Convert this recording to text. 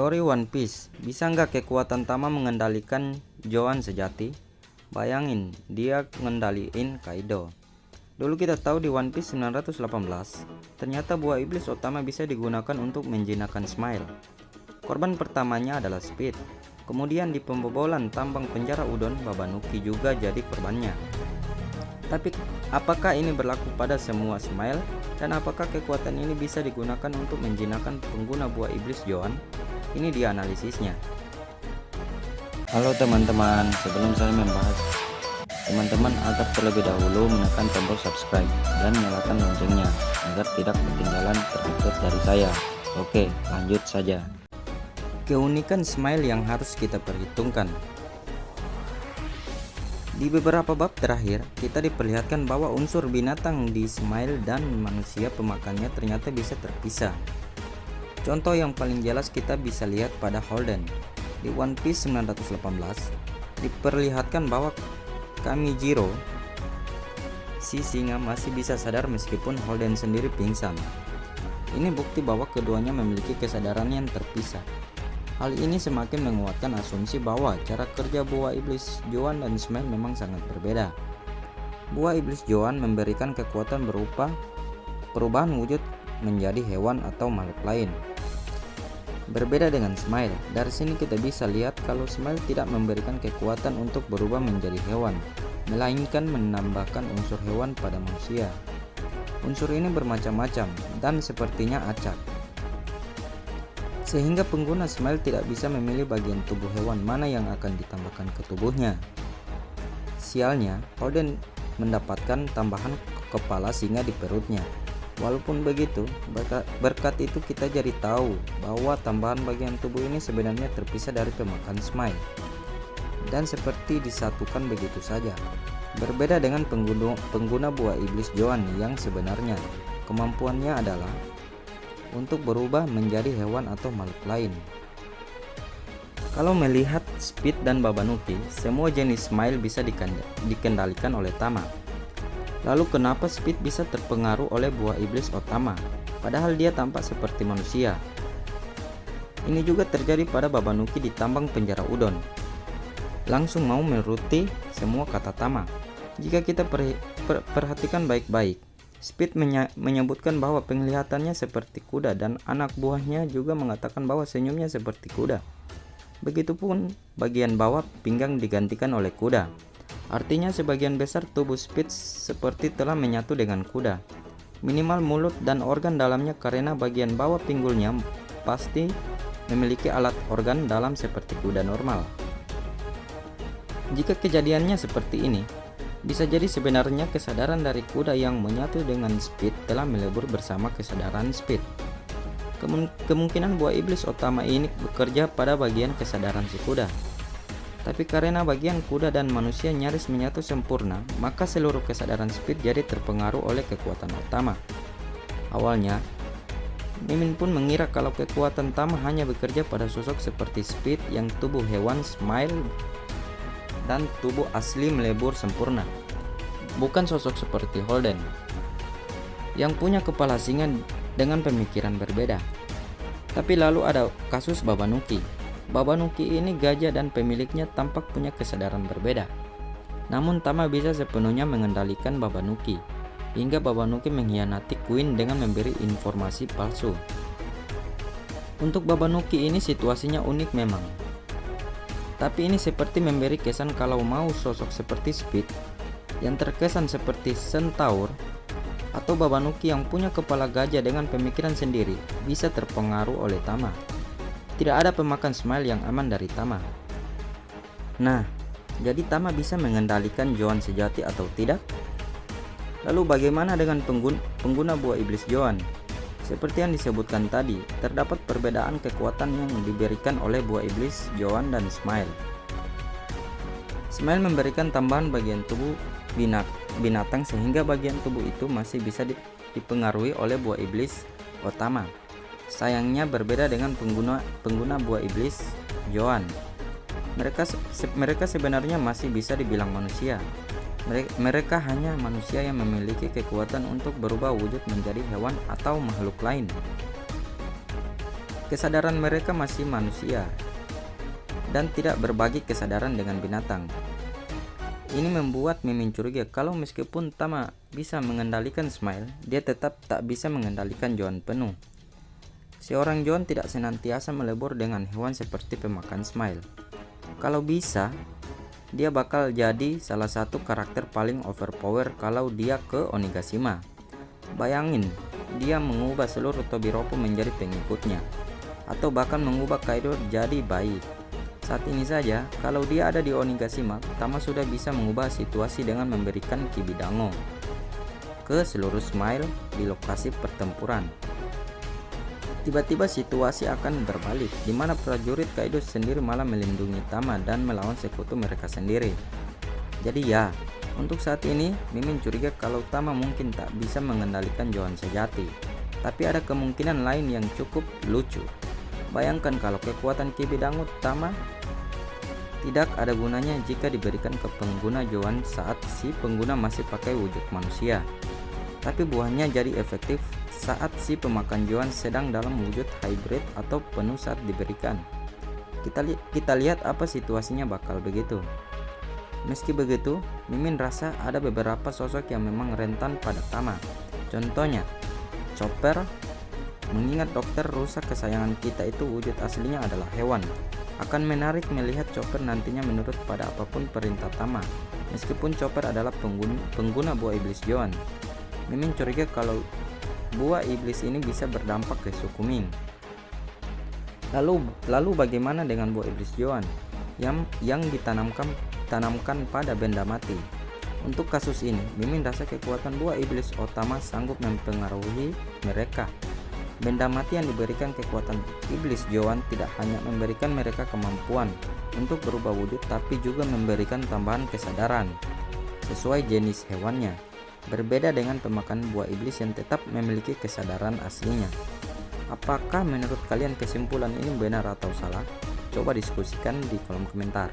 Teori One Piece, bisa nggak kekuatan Tama mengendalikan Zoan sejati? Bayangin, dia ngendaliin Kaido. Dulu kita tahu di One Piece 918, ternyata buah iblis utama bisa digunakan untuk menjinakkan Smile. Korban pertamanya adalah Speed. Kemudian di pembobolan tambang penjara Udon, Babanuki juga jadi korbannya. Tapi apakah ini berlaku pada semua Smile? Dan apakah kekuatan ini bisa digunakan untuk menjinakkan pengguna buah iblis Zoan? Ini dia analisisnya. Halo teman-teman, sebelum saya membahas, teman-teman agar terlebih dahulu menekan tombol subscribe dan nyalakan loncengnya agar tidak ketinggalan terupdate dari saya. Oke, lanjut saja. Keunikan Smile yang harus kita perhitungkan. Di beberapa bab terakhir, kita diperlihatkan bahwa unsur binatang di Smile dan manusia pemakannya ternyata bisa terpisah. Contoh yang paling jelas kita bisa lihat pada Holden. Di One Piece 918, diperlihatkan bahwa Kamijiro, si singa, masih bisa sadar meskipun Holden sendiri pingsan. Ini bukti bahwa keduanya memiliki kesadaran yang terpisah. Hal ini semakin menguatkan asumsi bahwa cara kerja buah iblis Zoan dan Smile memang sangat berbeda. Buah iblis Zoan memberikan kekuatan berupa perubahan wujud menjadi hewan atau makhluk lain. Berbeda dengan Smile, dari sini kita bisa lihat kalau Smile tidak memberikan kekuatan untuk berubah menjadi hewan, melainkan menambahkan unsur hewan pada manusia. Unsur ini bermacam-macam dan sepertinya acak, sehingga pengguna Smile tidak bisa memilih bagian tubuh hewan mana yang akan ditambahkan ke tubuhnya. Sialnya, Holden mendapatkan tambahan kepala singa di perutnya. Walaupun begitu, berkat itu kita jadi tahu bahwa tambahan bagian tubuh ini sebenarnya terpisah dari pemakan Smile dan seperti disatukan begitu saja. Berbeda dengan pengguna buah iblis Zoan yang sebenarnya kemampuannya adalah untuk berubah menjadi hewan atau makhluk lain. Kalau melihat Speed dan Babanuki, semua jenis Smile bisa dikendalikan oleh Tama. Lalu kenapa Speed bisa terpengaruh oleh buah iblis Otama, padahal dia tampak seperti manusia? Ini juga terjadi pada Babanuki di tambang penjara Udon. Langsung mau menuruti semua kata Tama. Jika kita perhatikan baik-baik, Speed menyebutkan bahwa penglihatannya seperti kuda dan anak buahnya juga mengatakan bahwa senyumnya seperti kuda. Begitupun bagian bawah pinggang digantikan oleh kuda. Artinya sebagian besar tubuh Speed seperti telah menyatu dengan kuda, minimal mulut dan organ dalamnya, karena bagian bawah pinggulnya pasti memiliki alat organ dalam seperti kuda normal. Jika kejadiannya seperti ini, bisa jadi sebenarnya kesadaran dari kuda yang menyatu dengan Speed telah melebur bersama kesadaran Speed. Kemungkinan buah iblis utama ini bekerja pada bagian kesadaran si kuda. Tapi karena bagian kuda dan manusia nyaris menyatu sempurna, maka seluruh kesadaran Speed jadi terpengaruh oleh kekuatan utama. Awalnya, Mimin pun mengira kalau kekuatan Tama hanya bekerja pada sosok seperti Speed yang tubuh hewan Smile dan tubuh asli melebur sempurna, bukan sosok seperti Holden yang punya kepala singa dengan pemikiran berbeda. Tapi lalu ada kasus Babanuki. Babanuki ini gajah dan pemiliknya tampak punya kesadaran berbeda. Namun Tama bisa sepenuhnya mengendalikan Babanuki, hingga Babanuki mengkhianati Queen dengan memberi informasi palsu. Untuk Babanuki ini situasinya unik memang. Tapi ini seperti memberi kesan kalau mau sosok seperti Speed yang terkesan seperti centaur, atau Babanuki yang punya kepala gajah dengan pemikiran sendiri, bisa terpengaruh oleh Tama. Tidak ada pemakan Smile yang aman dari Tama. Nah, jadi Tama bisa mengendalikan Zoan sejati atau tidak? Lalu bagaimana dengan pengguna buah iblis Zoan? Seperti yang disebutkan tadi, terdapat perbedaan kekuatan yang diberikan oleh buah iblis Zoan dan Smile. Smile memberikan tambahan bagian tubuh binatang sehingga bagian tubuh itu masih bisa dipengaruhi oleh buah iblis utama. Sayangnya berbeda dengan pengguna buah iblis Zoan. Mereka sebenarnya masih bisa dibilang manusia. Mereka hanya manusia yang memiliki kekuatan untuk berubah wujud menjadi hewan atau makhluk lain. Kesadaran mereka masih manusia dan tidak berbagi kesadaran dengan binatang. Ini membuat Mimin curiga kalau meskipun Tama bisa mengendalikan Smile, dia tetap tak bisa mengendalikan Johan penuh. Seorang Johan tidak senantiasa melebur dengan hewan seperti pemakan Smile. Kalau bisa, dia bakal jadi salah satu karakter paling overpower kalau dia ke Onigashima. Bayangin, dia mengubah seluruh Tobiropo menjadi pengikutnya, atau bahkan mengubah Kaido jadi bayi. Saat ini saja, kalau dia ada di Onigashima, Tama sudah bisa mengubah situasi dengan memberikan Kibidango ke seluruh Smile di lokasi pertempuran. Tiba-tiba situasi akan berbalik, di mana prajurit Kaido sendiri malah melindungi Tama dan melawan sekutu mereka sendiri. Jadi ya, untuk saat ini Mimin curiga kalau Tama mungkin tak bisa mengendalikan Johan sejati, tapi ada kemungkinan lain yang cukup lucu. Bayangkan kalau kekuatan Kibidango Tama tidak ada gunanya jika diberikan ke pengguna Johan saat si pengguna masih pakai wujud manusia, tapi buahnya jadi efektif saat si pemakan Johan sedang dalam wujud hybrid atau penuh saat diberikan. Kita lihat apa situasinya bakal begitu. Meski begitu, Mimin rasa ada beberapa sosok yang memang rentan pada Tama. Contohnya, Chopper. Mengingat dokter rusak kesayangan kita itu wujud aslinya adalah hewan, akan menarik melihat Chopper nantinya menurut pada apapun perintah Tama. Meskipun Chopper adalah pengguna buah iblis Johan, Mimin curiga kalau buah iblis ini bisa berdampak ke suku Ming. Lalu bagaimana dengan buah iblis Johan yang ditanamkan pada benda mati? Untuk kasus ini, Mimin rasa kekuatan buah iblis Otama sanggup mempengaruhi mereka. Benda mati yang diberikan kekuatan iblis Johan tidak hanya memberikan mereka kemampuan untuk berubah wujud, tapi juga memberikan tambahan kesadaran sesuai jenis hewannya. Berbeda dengan pemakan buah iblis yang tetap memiliki kesadaran aslinya. Apakah menurut kalian kesimpulan ini benar atau salah? Coba diskusikan di kolom komentar.